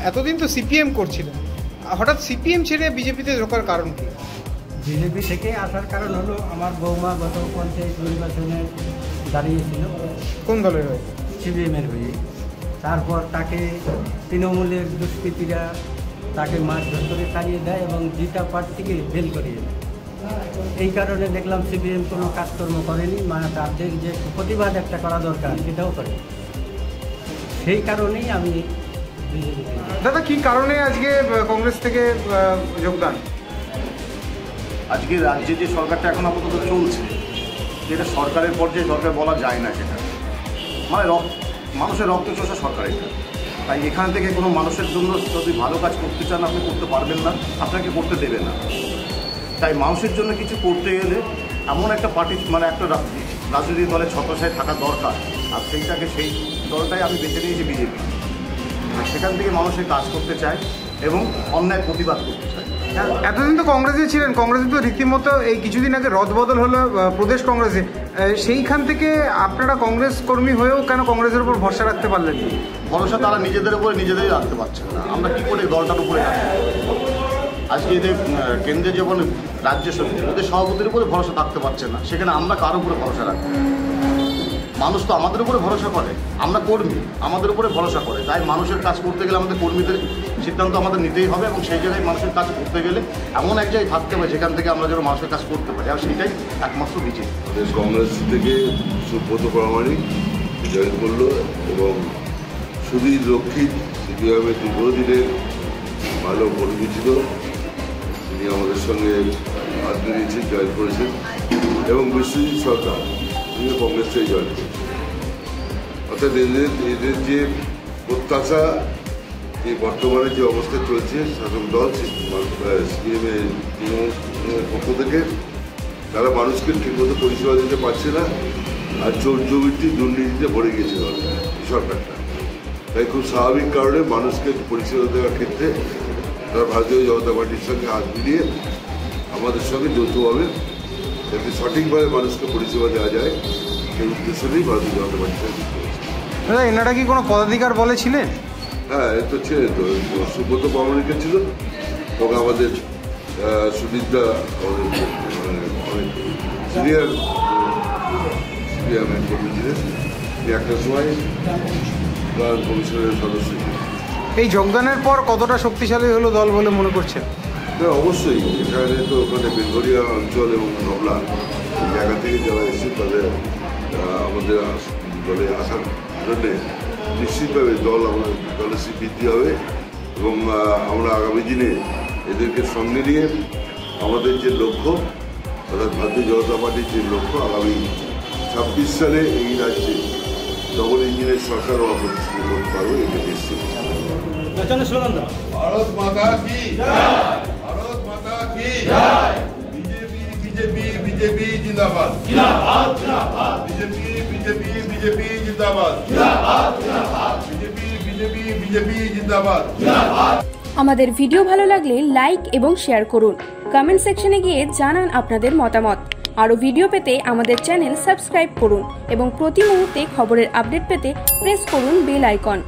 এতদিন তো সিপিএম করছিলেন, হঠাৎ সিপিএম ছেড়ে বিজেপিতে ঢোকার কারণ কি? বিজেপি থেকে আসার কারণ হলো আমার বৌমা গত পঞ্চায়েত নির্বাচনে দাঁড়িয়েছিল। কোন দলের হয়ে? সিপিএমের হয়ে। তারপর তাকে তৃণমূলের দুষ্কৃতীরা তাকে মারধর করে তাড়িয়ে দেয় এবং জিতা প্রার্থীকে ফেল করিয়ে দেয়। এই কারণে দেখলাম সিপিএম কোনো কাজকর্ম করেনি, তাদের যে প্রতিবাদ একটা করা দরকার সেটাও করে। সেই কারণেই আমি বিজেপিতে। দাদা, কি কারণে আজকে কংগ্রেস থেকে যোগদান? আজকে রাজ্যে যে সরকারটা এখন আপাতত চলছে, যেটা সরকারের পর্যায়ে সরকার বলা যায় না, সেটা মানে মানুষের রক্তচোষা সরকার এটা। তাই এখান থেকে কোনো মানুষের জন্য যদি ভালো কাজ করতে চান আপনি করতে পারবেন না, আপনাকে করতে দেবে না। তাই মানুষের জন্য কিছু করতে গেলে এমন একটা পার্টি মানে একটা রাজনৈতিক দলের ছত্রছায়ায় থাকা দরকার, আর সেই দলটাই আমি বেছে নিয়েছি বিজেপি। সেখান থেকে মানুষের কাজ করতে চায় এবং অন্যায় প্রতিবাদ করতে চায়। এতদিন তো কংগ্রেসে ছিলেন, কংগ্রেসে তো রীতিমতো এই কিছুদিন আগে রদবদল হলো প্রদেশ কংগ্রেসে, সেইখান থেকে আপনারা কংগ্রেস কর্মী হয়েও কেন কংগ্রেসের উপর ভরসা রাখতে পারলেন? ভরসা তারা নিজেদের উপরে নিজেদেরই রাখতে পারছে না, আমরা কী করে দলটার উপরে রাখতে? আজকে এদের কেন্দ্রে যখন রাজ্য সমিতি ওদের সভাপতির উপরে ভরসা থাকতে পারছে না, সেখানে আমরা কার উপরে ভরসা রাখবো? মানুষ তো আমাদের উপরে ভরসা করে, আমরা কর্মী, আমাদের উপরে ভরসা করে। তাই মানুষের কাজ করতে গেলে আমাদের কর্মীদের সিদ্ধান্ত আমাদের নিতেই হবে, এবং সেই জায়গায় মানুষের কাজ করতে গেলে এমন এক জায়গায় থাকতে হবে যেখান থেকে আমরা যেন মানুষের কাজ করতে পারি, আর সেটাই একমাত্র বিজেপি। কংগ্রেস থেকে সুব্রত প্রামাণিক জয়েন করলো এবং সুধীর রক্ষিত সিপিএমের দীর্ঘদিনের ভালো কর্মী ছিল, তিনি আমাদের সঙ্গে হাত মিলিয়েছেন, জয়েন করেছেন। এবং বিশ্বজিৎ সরকার তিনি কংগ্রেস থেকে জয়েন করেছেন। অর্থাৎ এদের যে প্রত্যাশা, যে বর্তমানে যে অবস্থা চলছে শাসক দল সিপিএমের পক্ষ থেকে, তারা মানুষকে ঠিকমতো পরিষেবা দিতে পারছে না, আর চোর দুর্নীতি দুর্নীতিতে ভরে গিয়েছে সরকারটা। তাই খুব স্বাভাবিক কারণে মানুষকে পরিষেবা দেওয়ার ক্ষেত্রে তারা ভারতীয় জনতা পার্টির সঙ্গে হাত মিলিয়ে আমাদের সঙ্গে যৌথভাবে যাতে সঠিকভাবে মানুষকে পরিষেবা দেওয়া যায় সেই উদ্দেশ্য নিয়েই ভারতীয় জনতা পার্টির সঙ্গে যুক্ত হয়েছে। দাদা, এনারা কি কোনো পদাধিকার বলে ছিলেন? হ্যাঁ, এ তো ছিলেন, তো সুব্রত প্রামাণিক ছিল এবং আমাদের সুদীপদা আমাদের অনেক সিনিয়র সিপিএমের কর্মী ছিলেন, একটা সময় কমিশনের সদস্য ছিলেন। এই যোগদানের পর কতটা শক্তিশালী হলো দল বলে মনে করছেন? হ্যাঁ, অবশ্যই। এখানে তো ওখানে বেলঘরিয়া অঞ্চল এবং নবলা এই জায়গা থেকে যারা এসেছে তাদের আমাদের দলে আসার জন্যে নিশ্চিতভাবে আমাদের দলের বৃদ্ধি হবে এবং আমরা আগামী দিনে এদেরকে সঙ্গে নিয়ে আমাদের যে লক্ষ্য, অর্থাৎ ভারতীয় জনতা পার্টির যে লক্ষ্য, আগামী 26 সালে এই রাজ্যে ডবল ইঞ্জিনের সরকারও প্রতিষ্ঠিত করতে পারবো, এটা নিশ্চিত। ভারত মাতা কি জয়, ভারত মাতা কি জয়। বিজেপি বিজেপি বিজেপি জিন্দাবাদ, জিন্দাবাদ জিন্দাবাদ। বিজেপি বিজেপি বিজেপি জিন্দাবাদ, জিন্দাবাদ জিন্দাবাদ। বিজেপি বিজেপি বিজেপি জিন্দাবাদ, জিন্দাবাদ। আমাদের ভিডিও ভালো লাগলে লাইক এবং শেয়ার করুন। কমেন্ট সেকশনে গিয়ে জানান আপনাদের মতামত। আরও ভিডিও পেতে আমাদের চ্যানেল সাবস্ক্রাইব করুন এবং প্রতি মুহূর্তে খবরের আপডেট পেতে প্রেস করুন বেল আইকন।